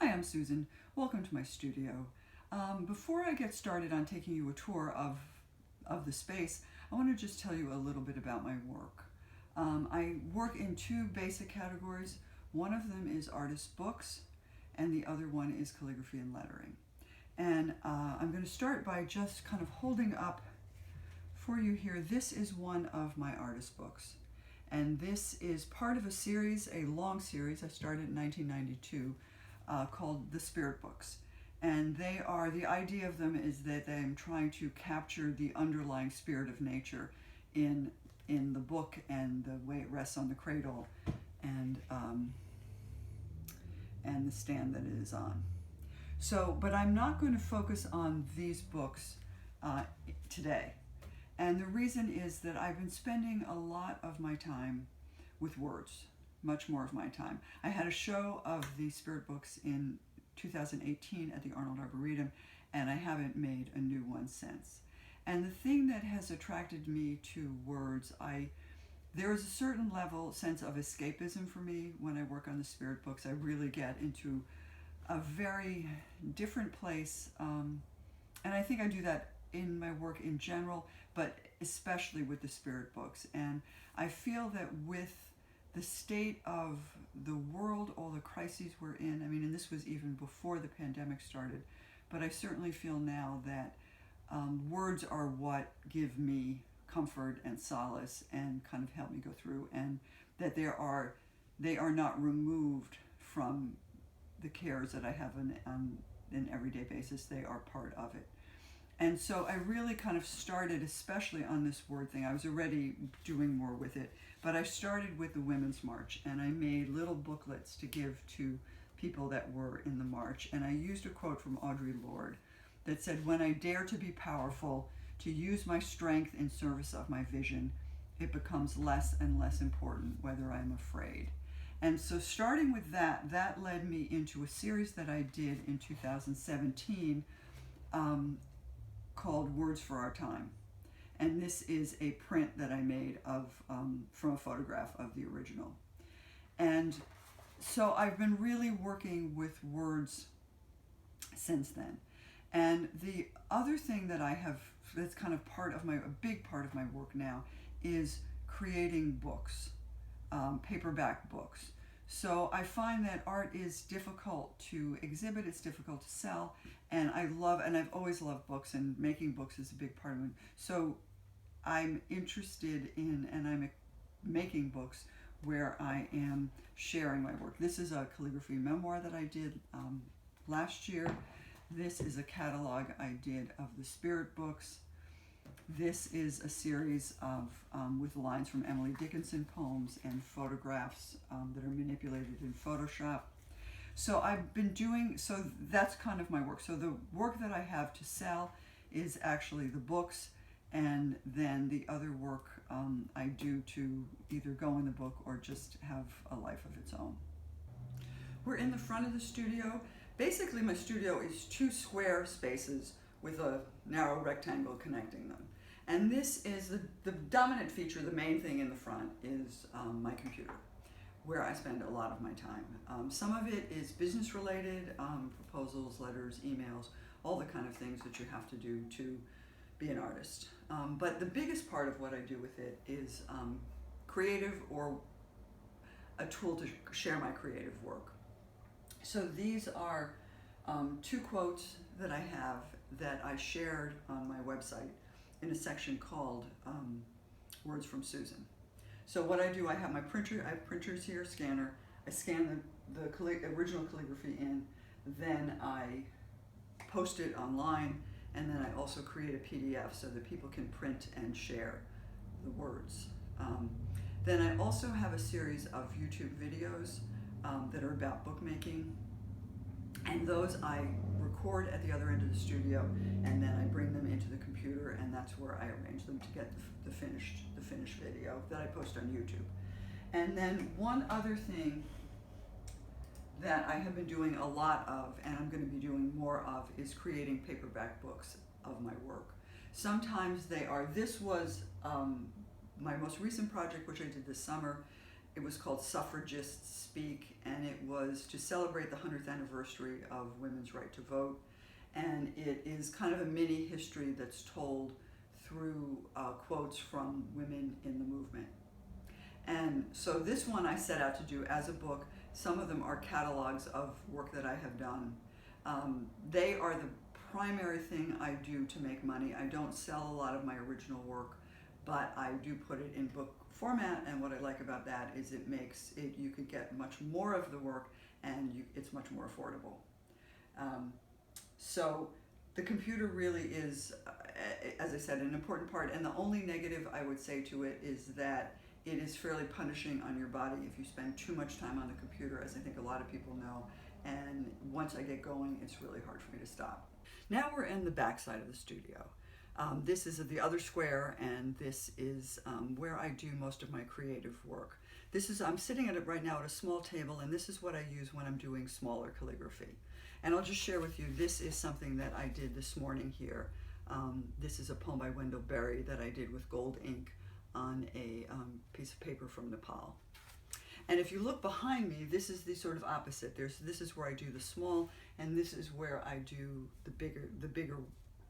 Hi, I'm Susan. Welcome to my studio. Before I get started on taking you a tour of the space, I want to just tell you a little bit about my work. I work in two basic categories. One of them is artist books, and the other one is calligraphy and lettering. And I'm going to start by just kind of holding up for you here. This is one of my artist books. And this is part of a series, a long series I started in 1992, called the Spirit Books. And the idea of them is that I'm trying to capture the underlying spirit of nature in the book and the way it rests on the cradle and the stand that it is on. So, but I'm not going to focus on these books today. And the reason is that I've been spending a lot of my time with words, much more of my time. I had a show of the Spirit Books in 2018 at the Arnold Arboretum, and I haven't made a new one since. And the thing that has attracted me to words, there is a certain sense of escapism for me when I work on the Spirit Books. I really get into a very different place, and I think I do that in my work in general, but especially with the Spirit Books. And I feel that with the state of the world, all the crises we're in, and this was even before the pandemic started, but I certainly feel now that words are what give me comfort and solace and kind of help me go through, and that they are not removed from the cares that I have on an everyday basis. They are part of it. And so I really kind of started, especially on this word thing. I was already doing more with it, but I started with the Women's March, and I made little booklets to give to people that were in the march. And I used a quote from Audre Lorde that said, "When I dare to be powerful, to use my strength in service of my vision, it becomes less and less important whether I'm afraid." And so starting with that led me into a series that I did in 2017, called Words for Our Time. And this is a print that I made from a photograph of the original. And so I've been really working with words since then. And the other thing that that's kind of a big part of my work now, is creating books, paperback books. So I find that art is difficult to exhibit, it's difficult to sell, and I've always loved books, and making books is a big part of it. So I'm interested in, and I'm making books where I am sharing my work. This is a calligraphy memoir that I did last year. This is a catalog I did of the Spirit Books. This is a series of with lines from Emily Dickinson poems and photographs that are manipulated in Photoshop. So that's kind of my work. So the work that I have to sell is actually the books, and then the other work I do to either go in the book or just have a life of its own. We're in the front of the studio. Basically, my studio is two square spaces with a narrow rectangle connecting them. And this is the dominant feature, the main thing in the front is my computer, where I spend a lot of my time. Some of it is business related, proposals, letters, emails, all the kind of things that you have to do to be an artist. But the biggest part of what I do with it is creative, or a tool to share my creative work. So these are two quotes that I have that I shared on my website in a section called Words from Susan. So what I do, I have my printer, I have printers here, scanner. I scan the original calligraphy in, then I post it online, and then I also create a PDF so that people can print and share the words. Then I also have a series of YouTube videos that are about bookmaking, and those I record at the other end of the studio, and then I bring them into the computer, and that's where I arrange them to get the finished video that I post on YouTube. And then one other thing that I have been doing a lot of, and I'm going to be doing more of, is creating paperback books of my work. Sometimes this was my most recent project, which I did this summer, It was called Suffragists Speak, and it was to celebrate the 100th anniversary of women's right to vote. And it is kind of a mini history that's told through quotes from women in the movement. And so this one I set out to do as a book. Some of them are catalogs of work that I have done. They are the primary thing I do to make money. I don't sell a lot of my original work, but I do put it in book format, and what I like about that is it makes it, you could get much more of the work, and it's much more affordable. So the computer really is, as I said, an important part, and the only negative I would say to it is that it is fairly punishing on your body if you spend too much time on the computer, as I think a lot of people know, and once I get going, it's really hard for me to stop. Now we're in the back side of the studio. This is the other square, and this is where I do most of my creative work. I'm sitting at it right now at a small table, and this is what I use when I'm doing smaller calligraphy. And I'll just share with you, this is something that I did this morning here. This is a poem by Wendell Berry that I did with gold ink on a piece of paper from Nepal. And if you look behind me, this is the sort of opposite. This is where I do the small, and this is where I do the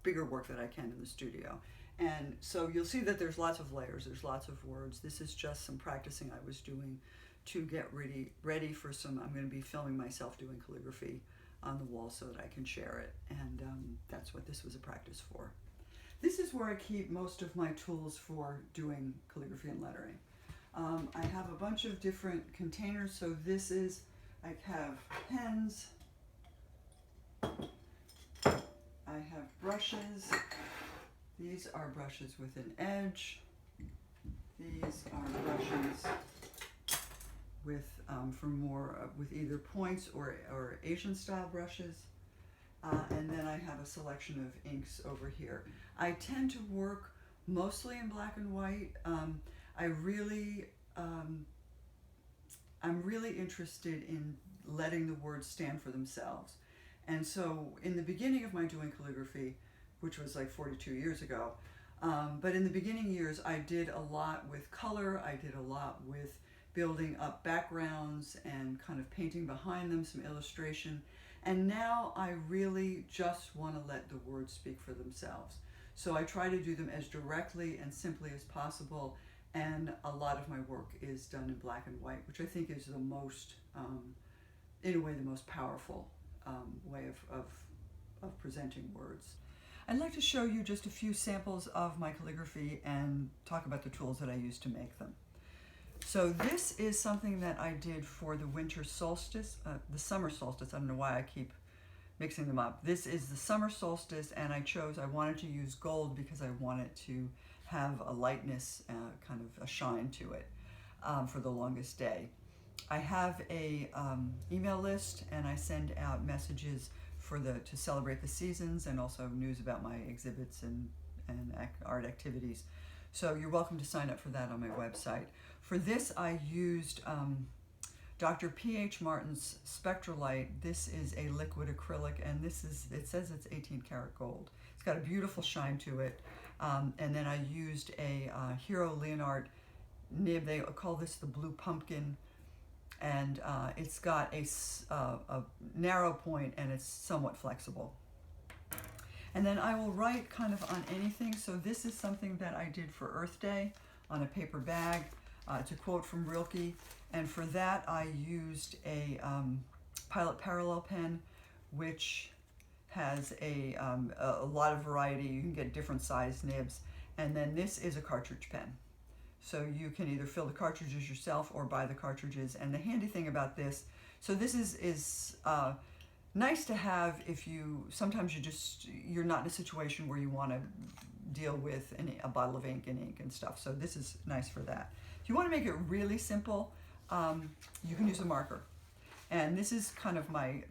bigger work that I can in the studio. And so you'll see that there's lots of layers, there's lots of words. This is just some practicing I was doing to get ready for I'm going to be filming myself doing calligraphy on the wall so that I can share it. And that's what this was a practice for. This is where I keep most of my tools for doing calligraphy and lettering. I have a bunch of different containers. So I have pens, I have brushes. These are brushes with an edge. These are brushes with with either points or Asian style brushes. And then I have a selection of inks over here. I tend to work mostly in black and white. I'm really interested in letting the words stand for themselves. And so in the beginning of my doing calligraphy, which was like 42 years ago, but in the beginning years, I did a lot with color. I did a lot with building up backgrounds and kind of painting behind them, some illustration. And now I really just want to let the words speak for themselves. So I try to do them as directly and simply as possible. And a lot of my work is done in black and white, which I think is the most, in a way, the most powerful way of presenting words. I'd like to show you just a few samples of my calligraphy and talk about the tools that I use to make them. So this is something that I did for the winter solstice, the summer solstice. I don't know why I keep mixing them up. This is the summer solstice, and I wanted to use gold because I wanted to have a lightness, kind of a shine to it for the longest day. I have a email list, and I send out messages to celebrate the seasons and also news about my exhibits and art activities. So you're welcome to sign up for that on my website. For this, I used Dr. P.H. Martin's Spectralite. This is a liquid acrylic, and it says it's 18 karat gold. It's got a beautiful shine to it. And then I used a Hero Leonard nib. They call this the Blue Pumpkin. And it's got a narrow point, and it's somewhat flexible. And then I will write kind of on anything. So this is something that I did for Earth Day on a paper bag, to quote from Rilke. And for that, I used a Pilot Parallel pen, which has a lot of variety. You can get different size nibs. And then this is a cartridge pen. So you can either fill the cartridges yourself or buy the cartridges. And the handy thing about this, so this is nice to have if sometimes you're not in a situation where you want to deal with a bottle of ink and stuff. So this is nice for that. If you want to make it really simple, you can use a marker. And this is kind of one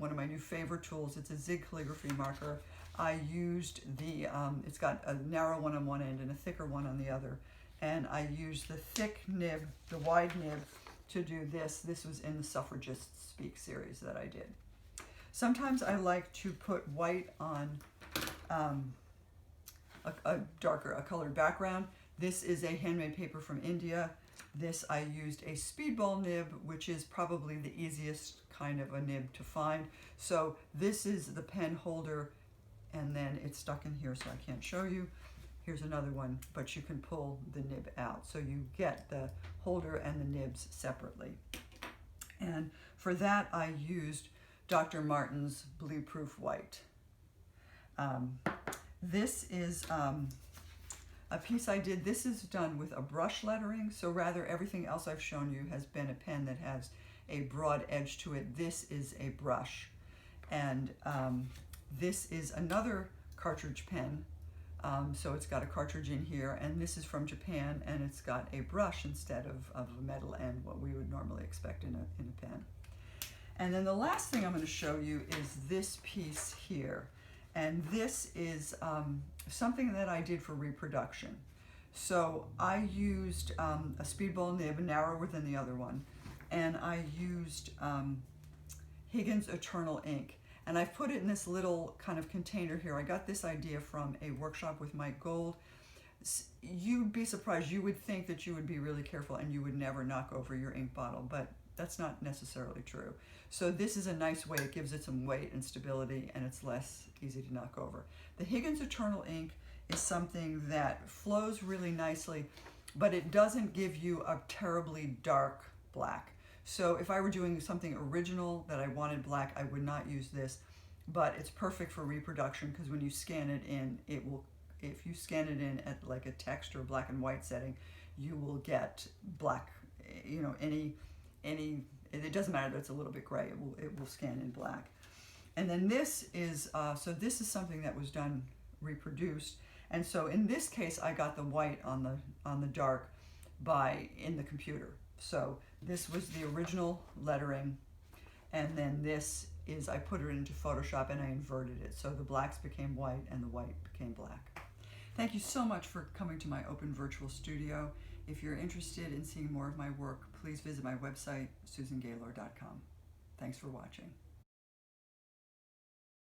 of my new favorite tools. It's a Zig Calligraphy Marker. I used it's got a narrow one on one end and a thicker one on the other. And I used the thick nib, the wide nib, to do this. This was in the Suffragists Speak series that I did. Sometimes I like to put white on a colored background. This is a handmade paper from India. This I used a speedball nib, which is probably the easiest kind of a nib to find. So this is the pen holder, and then it's stuck in here so I can't show you. Here's another one, but you can pull the nib out. So you get the holder and the nibs separately. And for that I used Dr. Martin's Blue Proof White. This is a piece I did. This is done with a brush lettering, so rather everything else I've shown you has been a pen that has a broad edge to it. This is a brush. And this is another cartridge pen. So it's got a cartridge in here, and this is from Japan, and it's got a brush instead of a metal end, what we would normally expect in a pen. And then the last thing I'm going to show you is this piece here. And this is something that I did for reproduction. So I used a speedball nib, narrower than the other one, and I used Higgins Eternal ink. And I've put it in this little kind of container here. I got this idea from a workshop with Mike Gold. You'd be surprised. You would think that you would be really careful and you would never knock over your ink bottle, but that's not necessarily true. So this is a nice way. It gives it some weight and stability, and it's less easy to knock over. The Higgins Eternal ink is something that flows really nicely, but it doesn't give you a terribly dark black. So if I were doing something original that I wanted black, I would not use this, but it's perfect for reproduction because when you scan it in, it will, if you scan it in at like a text or black and white setting, you will get black, you know, it doesn't matter that it's a little bit gray, it will scan in black. And then this is, so this is something that was done, reproduced. And so in this case, I got the white on the dark in the computer. So this was the original lettering, and then this is, I put it into Photoshop and I inverted it. So the blacks became white and the white became black. Thank you so much for coming to my open virtual studio. If you're interested in seeing more of my work, please visit my website, susangaylor.com. Thanks for watching.